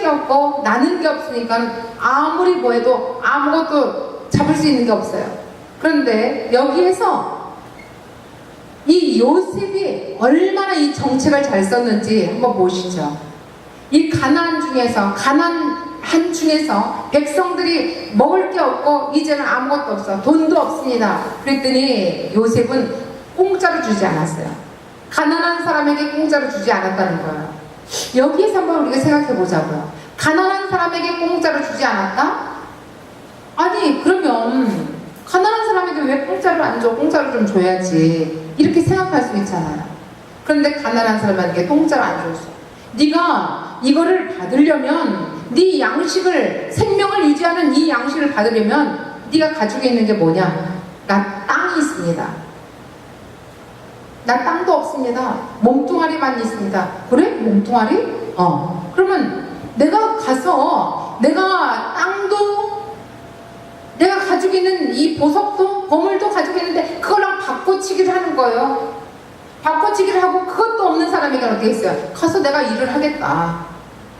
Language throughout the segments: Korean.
없고 나는 게 없으니까 아무리 뭐 해도 아무것도 잡을 수 있는 게 없어요. 그런데 여기에서 이 요셉이 얼마나 이 정책을 잘 썼는지 한번 보시죠. 이 가나안 중에서 백성들이 먹을 게 없고 이제는 아무것도 없어. 돈도 없습니다. 그랬더니 요셉은 공짜로 주지 않았어요. 가난한 사람에게 공짜로 주지 않았다는 거예요. 여기에서 한번 우리가 생각해 보자고요. 가난한 사람에게 공짜로 주지 않았다? 아니 그러면 가난한 사람에게 왜 공짜로 안 줘? 공짜로 좀 줘야지. 이렇게 생각할 수 있잖아요. 그런데 가난한 사람에게 공짜로 안 줬어. 네가 이거를 받으려면 네 양식을, 생명을 유지하는 이 양식을 받으려면 네가 가지고 있는 게 뭐냐? 나 땅이 있습니다. 나 땅도 없습니다. 몸뚱아리만 있습니다. 그래? 몸뚱아리? 그러면 내가 가서 내가 땅도 내가 가지고 있는 이 보석도 보물도 가지고 있는데 그거랑 바꿔치기를 하는 거예요. 바꿔치기를 하고 그것도 없는 사람에게 어떻게 했어요? 가서 내가 일을 하겠다.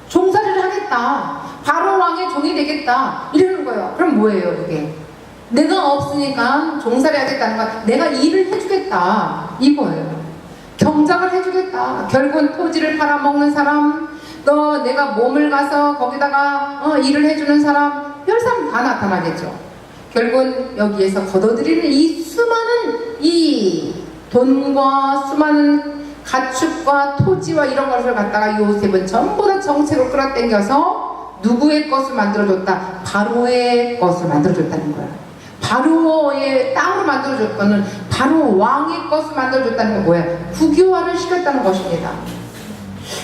종살이를 하겠다. 바로 왕의 종이 되겠다. 이러는 거예요. 그럼 뭐예요 그게? 내가 없으니까 종살이 하겠다는 건 내가 일을 해주겠다 이거예요. 경작을 해주겠다. 결국은 토지를 팔아먹는 사람, 또 내가 몸을 가서 거기다가 일을 해주는 사람, 별 사람 다 나타나겠죠. 결국은 여기에서 거둬들이는 이 수많은 이 돈과 수많은 가축과 토지와 이런 것을 갖다가 요셉은 전부 다 정책으로 끌어당겨서 누구의 것을 만들어줬다? 바로의 것을 만들어줬다는 거야. 바로의 땅으로 만들어줬거는 바로 왕의 것을 만들어줬다는 건 뭐야? 국유화를 시켰다는 것입니다.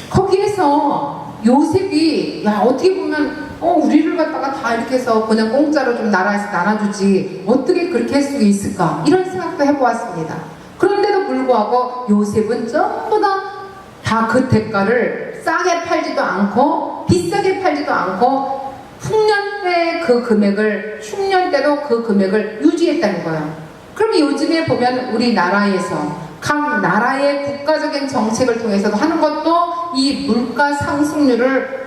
거기에서 요셉이 야 어떻게 보면 우리를 갖다가 다 이렇게 해서 그냥 공짜로 좀 나라에서 나눠주지 어떻게 그렇게 할 수 있을까? 이런 생각도 해보았습니다. 그런데도 불구하고 요셉은 전부 다 그 대가를 싸게 팔지도 않고 비싸게 팔지도 않고 흉년 때 그 금액을 흉년 때도 그 금액을 유지했다는 거예요. 그럼 요즘에 보면 우리나라에서 각 나라의 국가적인 정책을 통해서도 하는 것도 이 물가 상승률을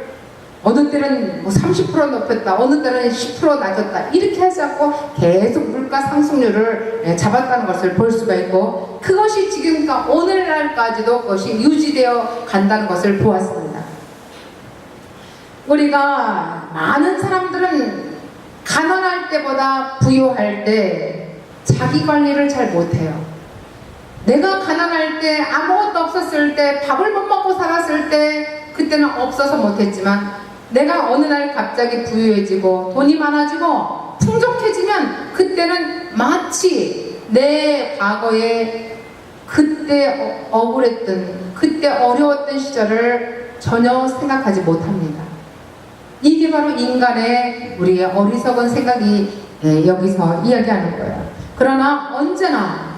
어느 때는 뭐 30% 높였다, 어느 때는 10% 낮췄다 이렇게 하지 않고 계속 물가 상승률을 잡았다는 것을 볼 수가 있고 그것이 지금까 오늘날까지도 그것이 유지되어 간다는 것을 보았습니다. 우리가 많은 사람들은 가난할 때보다 부유할 때 자기 관리를 잘 못해요. 내가 가난할 때 아무것도 없었을 때 밥을 못 먹고 살았을 때 그때는 없어서 못했지만 내가 어느 날 갑자기 부유해지고 돈이 많아지고 풍족해지면 그때는 마치 내 과거에 그때 억울했던 그때 어려웠던 시절을 전혀 생각하지 못합니다. 이게 바로 인간의 우리의 어리석은 생각이 여기서 이야기하는 거예요. 그러나 언제나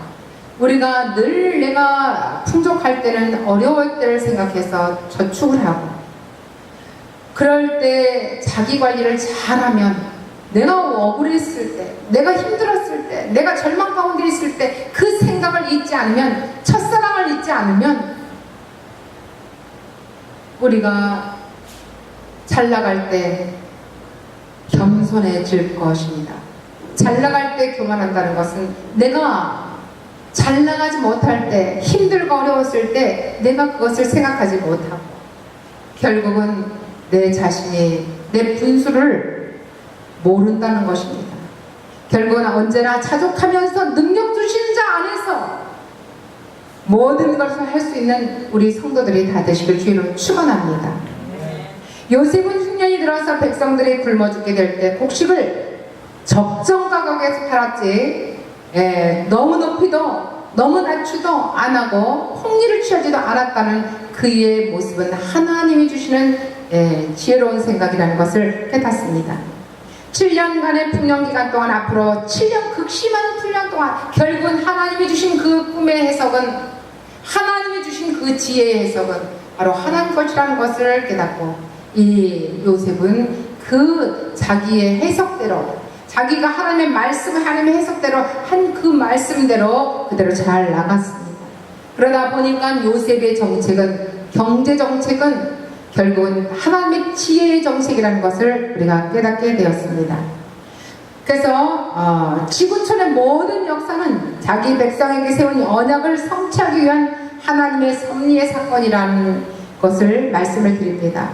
우리가 늘 내가 풍족할 때는 어려울 때를 생각해서 저축을 하고 그럴 때 자기 관리를 잘하면 내가 억울했을 때 내가 힘들었을 때 내가 절망 가운데 있을 때 그 생각을 잊지 않으면 첫사랑을 잊지 않으면 우리가 잘 나갈 때 겸손해질 것입니다. 잘 나갈 때 교만한다는 것은 내가 잘 나가지 못할 때 힘들고 어려웠을 때 내가 그것을 생각하지 못하고 결국은 내 자신이 내 분수를 모른다는 것입니다. 결국은 언제나 자족하면서 능력 주신 자 안에서 모든 것을 할 수 있는 우리 성도들이 다 되시길 주의로 축원합니다. 요셉은 흉년이 들어서 백성들이 굶어 죽게 될 때 곡식을 적정 가격에서 팔았지 너무 높이도 너무 낮추도 안 하고 폭리를 취하지도 않았다는 그의 모습은 하나님이 주시는 지혜로운 생각이라는 것을 깨닫습니다. 7년간의 풍년기간 동안 앞으로 7년 극심한 풍년 동안 결국은 하나님이 주신 그 꿈의 해석은 하나님이 주신 그 지혜의 해석은 바로 하나님 것이라는 것을 깨닫고 이 요셉은 그 자기의 해석대로 자기가 하나님의 말씀을 하나님의 해석대로 한 그 말씀대로 그대로 잘 나갔습니다. 그러다 보니까 요셉의 정책은 경제 정책은 결국은 하나님의 지혜의 정책이라는 것을 우리가 깨닫게 되었습니다. 그래서 지구촌의 모든 역사는 자기 백성에게 세운 언약을 성취하기 위한 하나님의 섭리의 사건이라는 것을 말씀을 드립니다.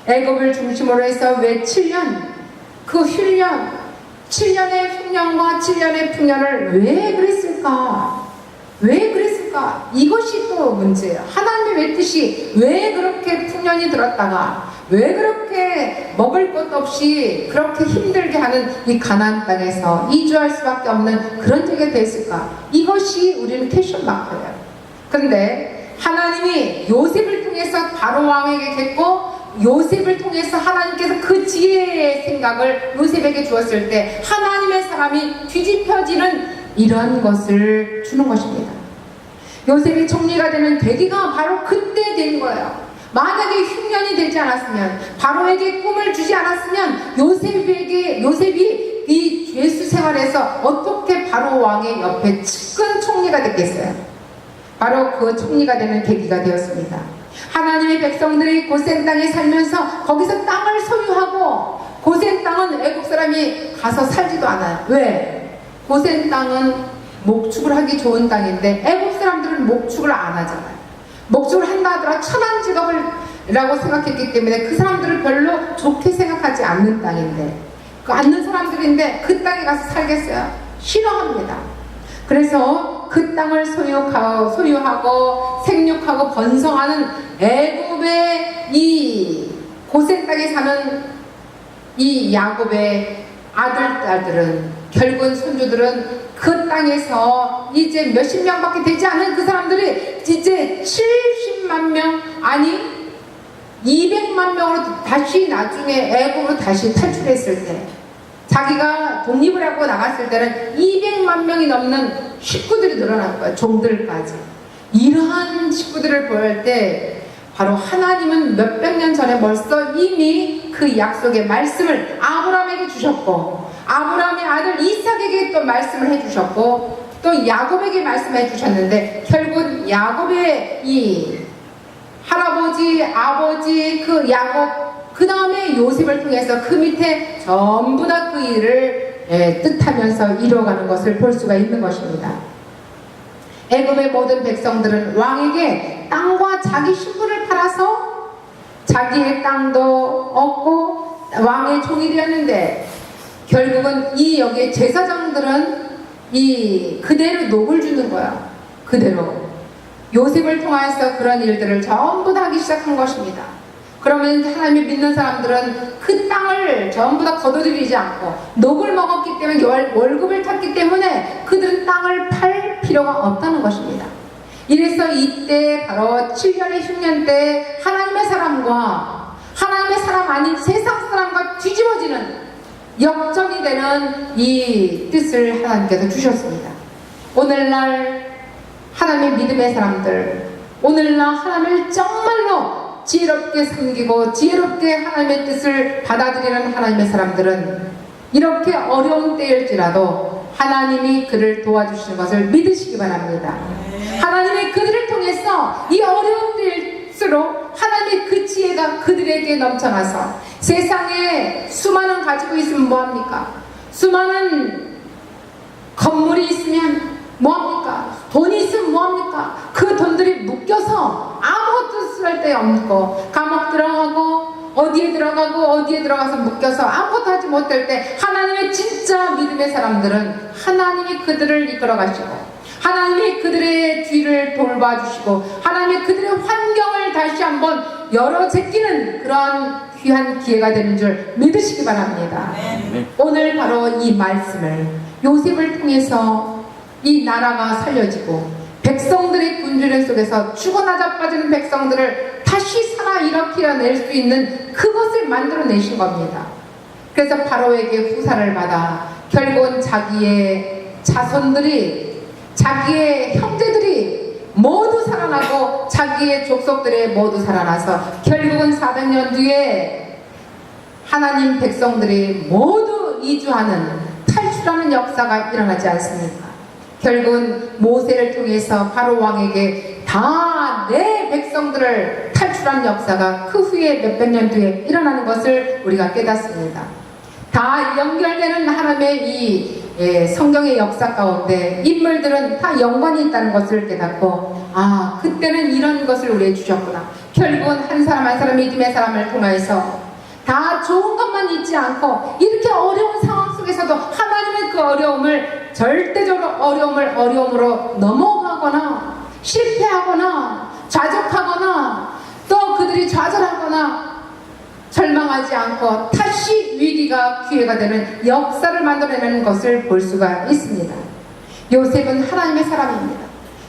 애굽을 중심으로 해서 왜 7년, 그 훈련, 7년의 흉년과 7년의 풍년을 왜 그랬을까? 왜 그랬을까? 이것이 또 문제예요. 하나님의 뜻이 왜 그렇게 풍년이 들었다가 왜 그렇게 먹을 것 없이 그렇게 힘들게 하는 이 가나안 땅에서 이주할 수밖에 없는 그런 적이 됐을까? 이것이 우리는 퀘스천 마크예요. 그런데 하나님이 요셉을 통해서 바로 왕에게 했고 요셉을 통해서 하나님께서 그 지혜의 생각을 요셉에게 주었을 때 하나님의 사람이 뒤집혀지는 이런 것을 주는 것입니다. 요셉이 총리가 되는 계기가 바로 그때 된 거예요. 만약에 흉년이 되지 않았으면, 바로에게 꿈을 주지 않았으면 요셉이 이 죄수 생활에서 어떻게 바로 왕의 옆에 측근 총리가 됐겠어요? 바로 그 총리가 되는 계기가 되었습니다. 하나님의 백성들이 고센 땅에 살면서 거기서 땅을 소유하고, 고센 땅은 애국 사람이 가서 살지도 않아요. 왜? 고센 땅은 목축을 하기 좋은 땅인데 애국 사람들은 목축을 안 하잖아요. 목축을 한다 하더라도 천한 직업이라고 생각했기 때문에 그 사람들을 별로 좋게 생각하지 않는 땅인데, 그 않는 사람들인데 그 땅에 가서 살겠어요? 싫어합니다. 그래서 그 땅을 소유하고 생육하고 번성하는 애굽의 이 고센 땅에 사는 이 야곱의 아들딸들은, 결국은 손주들은 그 땅에서 이제 몇십 명밖에 되지 않은 그 사람들이 이제 70만 명, 아니 200만 명으로 다시 나중에 애굽으로 다시 탈출했을 때, 자기가 독립을 하고 나갔을 때는 200만 명이 넘는 식구들이 늘어난 거예요. 종들까지. 이러한 식구들을 볼 때 바로 하나님은 몇백 년 전에 벌써 이미 그 약속의 말씀을 아브라함에게 주셨고, 아브라함의 아들 이삭에게 또 말씀을 해주셨고, 또 야곱에게 말씀해 주셨는데, 결국 야곱의 이 할아버지, 아버지, 그 야곱, 그 다음에 요셉을 통해서 그 밑에 전부 다 그 일을 뜻하면서 이루어가는 것을 볼 수가 있는 것입니다. 애굽의 모든 백성들은 왕에게 땅과 자기 신분을 팔아서 자기의 땅도 얻고 왕의 종이 되었는데, 결국은 이 여기에 제사장들은 이 그대로 녹을 주는 거야. 그대로 요셉을 통해서 그런 일들을 전부 다 하기 시작한 것입니다. 그러면 하나님을 믿는 사람들은 그 땅을 전부 다 거둬들이지 않고 녹을 먹었기 때문에, 월급을 탔기 때문에 그들은 땅을 팔 필요가 없다는 것입니다. 이래서 이때 바로 7년의 흉년 때 하나님의 사람과 하나님의 사람 아닌 세상 사람과 뒤집어지는 역전이 되는 이 뜻을 하나님께서 주셨습니다. 오늘날 하나님의 믿음의 사람들, 오늘날 하나님을 정말로 지혜롭게 섬기고 지혜롭게 하나님의 뜻을 받아들이는 하나님의 사람들은 이렇게 어려운 때일지라도 하나님이 그를 도와주시는 것을 믿으시기 바랍니다. 하나님이 그들을 통해서 이 어려운 때일수록 하나님의 그 지혜가 그들에게 넘쳐나서, 세상에 수많은 가지고 있으면 뭐합니까? 수많은 건물이 있으면 뭐합니까? 돈이 있으면 뭐합니까? 그 돈들이 묶여서 아무것도 쓸 데 없고, 감옥 들어가고 어디에 들어가서 묶여서 아무것도 하지 못할 때, 하나님의 진짜 믿음의 사람들은 하나님이 그들을 이끌어 가시고, 하나님이 그들의 뒤를 돌봐주시고, 하나님이 그들의 환경을 다시 한번 열어 제끼는 그런 귀한 기회가 되는 줄 믿으시기 바랍니다. 오늘 바로 이 말씀을 요셉을 통해서 이 나라가 살려지고, 백성들의 굶주림 속에서 죽어나자 빠지는 백성들을 다시 살아 일으켜낼 수 있는 그것을 만들어내신 겁니다. 그래서 바로에게 후사를 받아 결국은 자기의 자손들이, 자기의 형제들이 모두 살아나고 자기의 족속들이 모두 살아나서 결국은 400년 뒤에 하나님 백성들이 모두 이주하는, 탈출하는 역사가 일어나지 않습니까? 결국은 모세를 통해서 바로 왕에게 다 내 백성들을 탈출 탈출한 역사가 그 후에 몇백 년 뒤에 일어나는 것을 우리가 깨닫습니다. 다 연결되는 하나님의 이 성경의 역사 가운데 인물들은 다 연관이 있다는 것을 깨닫고, 아, 그때는 이런 것을 우리에게 주셨구나. 결국은 한 사람 한 사람 믿음의 사람을 통해서 다 좋은 것만 있지 않고 이렇게 어려운 상황 속에서도 하나님의 그 어려움을 절대적으로 어려움으로 넘어가거나 실패하거나 좌절하거나 또 그들이 좌절하거나 절망하지 않고 다시 위기가 기회가 되는 역사를 만들어내는 것을 볼 수가 있습니다. 요셉은 하나님의 사람입니다.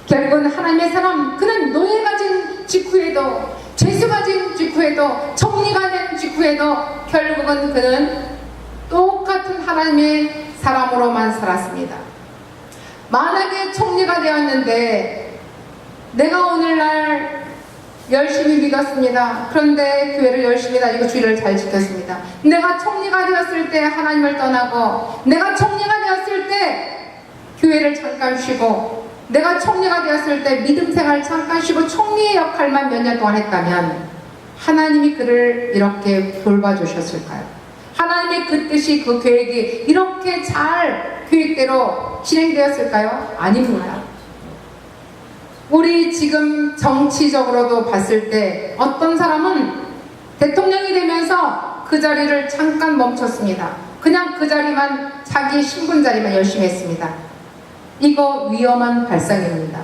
결국은 하나님의 사람, 그는 노예가 진 직후에도, 죄수가 진 직후에도, 총리가 된 직후에도 결국은 그는 똑같은 하나님의 사람으로만 살았습니다. 만약에 총리가 되었는데 내가 오늘날 열심히 믿었습니다. 그런데 교회를 열심히 다니고 주의를 잘 지켰습니다. 내가 총리가 되었을 때 하나님을 떠나고, 내가 총리가 되었을 때 교회를 잠깐 쉬고, 내가 총리가 되었을 때 믿음 생활 잠깐 쉬고 총리의 역할만 몇 년 동안 했다면 하나님이 그를 이렇게 돌봐주셨을까요? 하나님의 그 뜻이, 그 계획이 이렇게 잘 계획대로 진행되었을까요? 아닙니다. 우리 지금 정치적으로도 봤을 때 어떤 사람은 대통령이 되면서 그 자리를 잠깐 멈췄습니다. 그냥 그 자리만, 자기 신분 자리만 열심히 했습니다. 이거 위험한 발상입니다.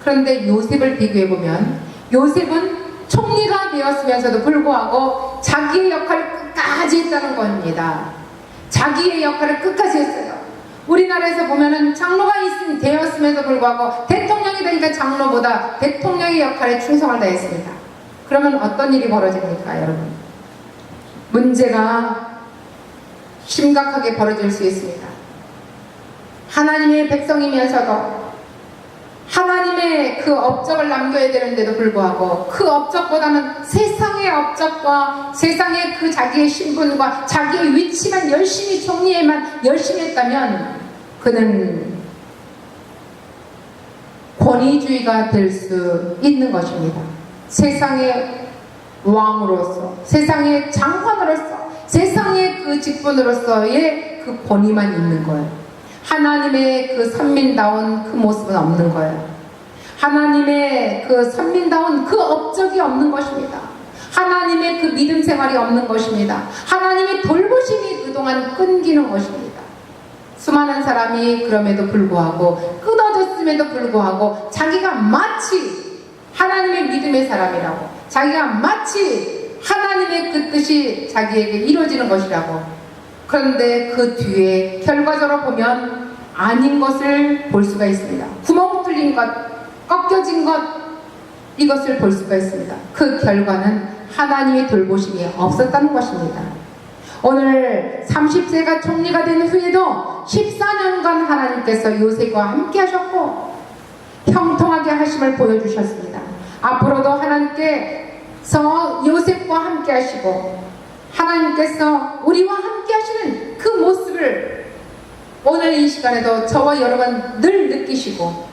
그런데 요셉을 비교해보면 요셉은 총리가 되었으면서도 불구하고 자기의 역할을 끝까지 했다는 겁니다. 자기의 역할을 끝까지 했어요. 우리나라에서 보면은 장로가 되었음에도 불구하고 대통령이 되니까 장로보다 대통령의 역할에 충성을 다했습니다. 그러면 어떤 일이 벌어집니까, 여러분? 문제가 심각하게 벌어질 수 있습니다. 하나님의 백성이면서도 하나님의 그 업적을 남겨야 되는데도 불구하고 그 업적보다는 세상의 업적과 세상의 그 자기의 신분과 자기의 위치만 열심히, 총리에만 열심히 했다면 그는 권위주의가 될 수 있는 것입니다. 세상의 왕으로서, 세상의 장관으로서, 세상의 그 직분으로서의 그 권위만 있는 거예요. 하나님의 그 선민다운 그 모습은 없는 거예요. 하나님의 그 선민다운 그 업적이 없는 것입니다. 하나님의 그 믿음 생활이 없는 것입니다. 하나님의 돌보심이 그동안 끊기는 것입니다. 수많은 사람이 그럼에도 불구하고, 끊어졌음에도 불구하고 자기가 마치 하나님의 믿음의 사람이라고, 자기가 마치 하나님의 그 뜻이 자기에게 이루어지는 것이라고, 그런데 그 뒤에 결과적으로 보면 아닌 것을 볼 수가 있습니다. 구멍 뚫린 것, 꺾여진 것, 이것을 볼 수가 있습니다. 그 결과는 하나님의 돌보심이 없었다는 것입니다. 오늘 30세가 총리가 된 후에도 14년간 하나님께서 요셉과 함께 하셨고 형통하게 하심을 보여주셨습니다. 앞으로도 하나님께서 요셉과 함께 하시고 하나님께서 우리와 함께 하시는 그 모습을 오늘 이 시간에도 저와 여러분 늘 느끼시고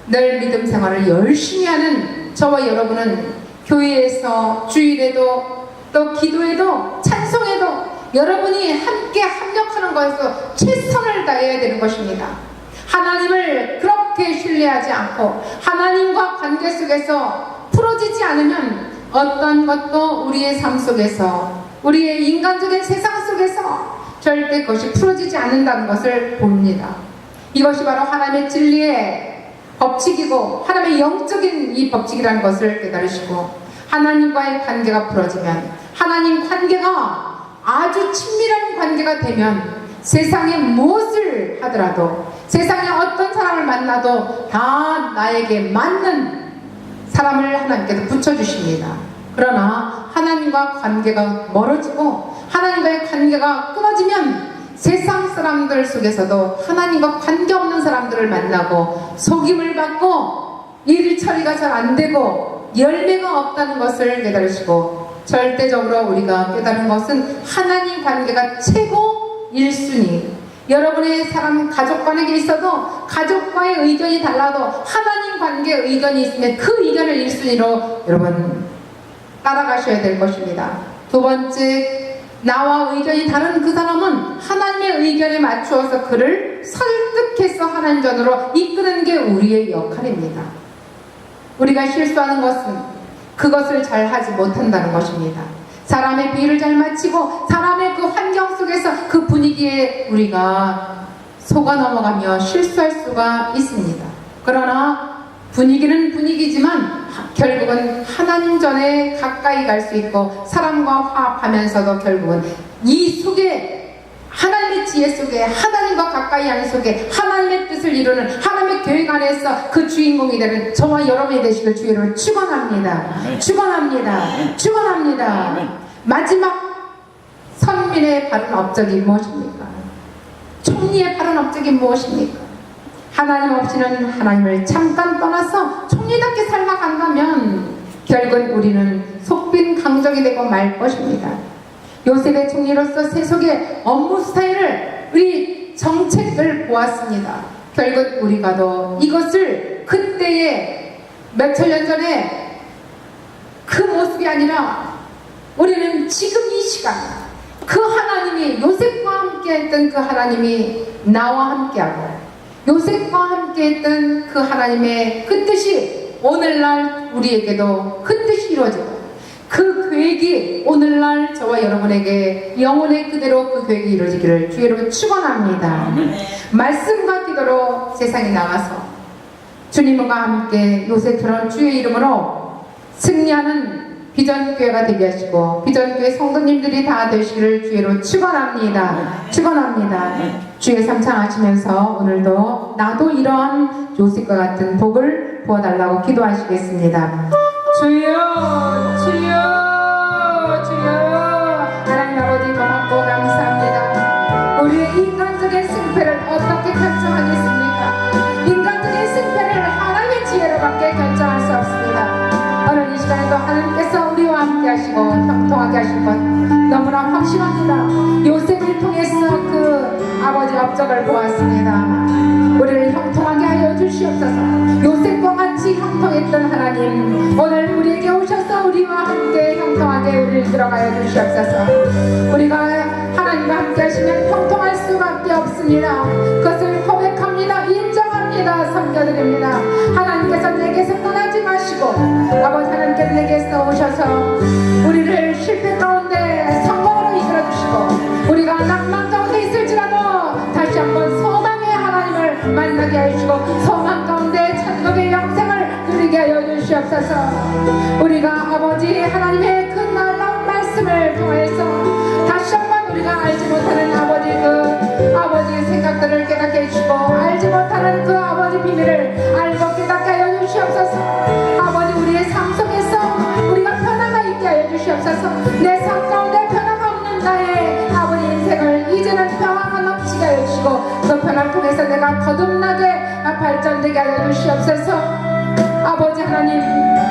늘 믿음 생활을 열심히 하는 저와 여러분은 교회에서 주일에도 또 기도에도 찬송에도 여러분이 함께 합력하는 것에서 최선을 다해야 되는 것입니다. 하나님을 그렇게 신뢰하지 않고 하나님과 관계 속에서 풀어지지 않으면 어떤 것도 우리의 삶 속에서, 우리의 인간적인 세상 속에서 절대 그것이 풀어지지 않는다는 것을 봅니다. 이것이 바로 하나님의 진리의 법칙이고 하나님의 영적인 이 법칙이라는 것을 깨달으시고, 하나님과의 관계가 풀어지면, 하나님 관계가 아주 친밀한 관계가 되면 세상에 무엇을 하더라도, 세상에 어떤 사람을 만나도 다 나에게 맞는 사람을 하나님께서 붙여주십니다. 그러나 하나님과 관계가 멀어지고 하나님과의 관계가 끊어지면 세상 사람들 속에서도 하나님과 관계없는 사람들을 만나고 속임을 받고 일 처리가 잘 안되고 열매가 없다는 것을 깨달으시고, 절대적으로 우리가 깨달은 것은 하나님 관계가 최고 1순위. 여러분의 사람 가족 관계에 있어도 가족과의 의견이 달라도 하나님 관계에 의견이 있으면 그 의견을 1순위로 여러분 따라가셔야 될 것입니다. 두 번째, 나와 의견이 다른 그 사람은 하나님의 의견에 맞추어서 그를 설득해서 하나님 전으로 이끄는 게 우리의 역할입니다. 우리가 실수하는 것은 그것을 잘 하지 못한다는 것입니다. 사람의 비위를 잘 맞추고 사람의 그 환경 속에서 그 분위기에 우리가 속아 넘어가며 실수할 수가 있습니다. 그러나 분위기는 분위기지만 결국은 하나님 전에 가까이 갈 수 있고 사람과 화합하면서도 결국은 이 속에 하나님의 지혜 속에 하나님과 가까이 하는 속에 하나님의 뜻을 이루는 하나님의 계획 안에서 그 주인공이 되는 저와 여러분이 되시길 주의 이름으로 축원합니다. 축원합니다. 축원합니다. 마지막 선민의 바른 업적이 무엇입니까? 총리의 바른 업적이 무엇입니까? 하나님 없이는 하나님을 잠깐 떠나서 총리답게 살아간다면 결국은 우리는 속빈 강적이 되고 말 것입니다. 요셉의 총리로서 세속의 업무 스타일을 우리 정책을 보았습니다. 결국 우리가도 이것을 그때의 몇천 년 전에 그 모습이 아니라 우리는 지금 이 시간 그 하나님이 요셉과 함께 했던 그 하나님이 나와 함께하고 요셉과 함께 했던 그 하나님의 그 뜻이 오늘날 우리에게도 그 뜻이 이루어지고 그 계획이 오늘날 저와 여러분에게 영혼의 그대로 그 계획이 이루어지기를 주의 이름으로 축원합니다. 말씀과 기도로 세상에 나가서 주님과 함께 요셉처럼 주의 이름으로 승리하는 비전교회가 되게 하시고 비전교회 성도님들이 다 되시기를 주의로 축원합니다. 축원합니다. 주의 삼창하시면서 오늘도 나도 이러한 요셉과 같은 복을 부어달라고 기도하시겠습니다. 주여 주여 주여 하나님 아버지 고맙고 감사합니다. 우리의 인간적인 승패를 어떻게 결정하겠습니까? 인간적인 승패를 하나님의 지혜로밖에 결정할 수 없습니다. 오늘 이 시간에도 하나님께서 우리와 함께 하시고 형통하게 하실 것 너무나 확신합니다. 요셉을 통해서 그 아버지 업적을 보았습니다. 우리를 형통하게 하여 주시옵소서. 요셉과 같이 형통했던 하나님 오늘 우리에게 오셔서 우리와 함께 형통하게 우리를 들어가여 주시옵소서. 우리가 하나님과 함께 하시면 형통할 수밖에 없습니다. 그것을 고백합니다. 인정합니다. 섬겨드립니다. 하나님께서 내게서 떠나지 마시고 아버지 하나님께서 내게서 오셔서 우리를 실패 가운데 성공으로 이끌어주시고 우리가 낭만 가운데 있을지라도 다시 한번 소망의 하나님을 만나게 하시고 소망 가운데 천국의 영생을 누리게 하여 주시옵소서. 우리가 아버지 하나님의 그 놀라운 말씀을 통해서 다시 한번 우리가 알지 못하는 아버지의 생각들을 깨닫게 해주시고 알지 못하는 그 아버지 비밀을 알고 깨닫게 하여 주시옵소서. 아버지 우리의 삶 속에서 우리가 변화가 있게 하여 주시옵소서. 내 삶 가운데 변화가 없는 나의 아버지 인생을 이제는 평화가 넘치게 하여 주시고 그 변화를 통해서 내가 거듭나게 발전되게 하여 주시옵소서. 아버지 하나님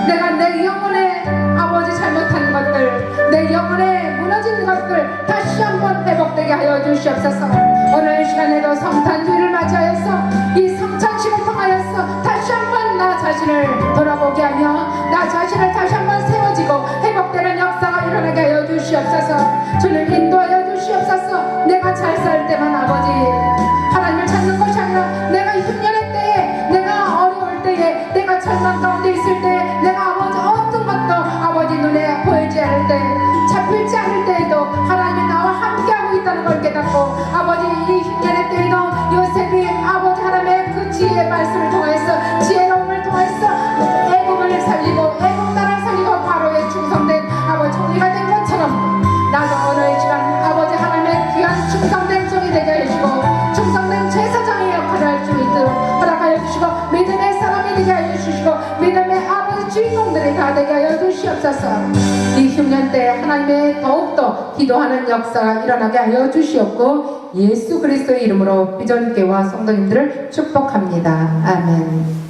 내가 내 영혼에 아버지 잘못한 것들 내 영혼에 무너진 것들 다시 한번 회복되게 하여 주시옵소서. 오늘 시간에도 성탄주의를 맞이하여서 이 성찬식을 통하여서 다시 한번 나 자신을 돌아보게 하며 나 자신을 다시 한번 세워지고 회복되는 역사가 일어나게 하여 주시옵소서. 주를 인도하여 주시옵소서. 내가 잘 살 때만 아버지 하나님을 찾는 것이 아니라 내가 흉년의 때에 내가 어려울 때에 내가 절망 가운데 있을 때 내가 아버지 어떤 것도 아버지 눈에 보이지 않을 때 잡힐지 않을 때에도 하나님이 나와 함께하고 있다는 걸 깨닫고 아버지 이 흉년의 때에도 요셉이 아버지 하나님의 그 지혜의 말씀을 통해서 지혜로움을 통해서 애국을 살리고 애국 나라를 살리고 바로의 충성된 아버지 총리가 된 것처럼 나도 오늘 이 시간 아버지 하나님의 귀한 충성된 종이 되게 해주시고 충성된 제사장의 역할을 할 수 있도록 허락하여 주시고 믿음의 사람이 되게 하여 주시고 믿음의 아버지 주인공들이 다 되게 하여 주시옵소서. 이 흉년 때 하나님의 더욱더 기도하는 역사가 일어나게 하여 주시옵고 예수 그리스도의 이름으로 비전교회와 성도님들을 축복합니다. 아멘.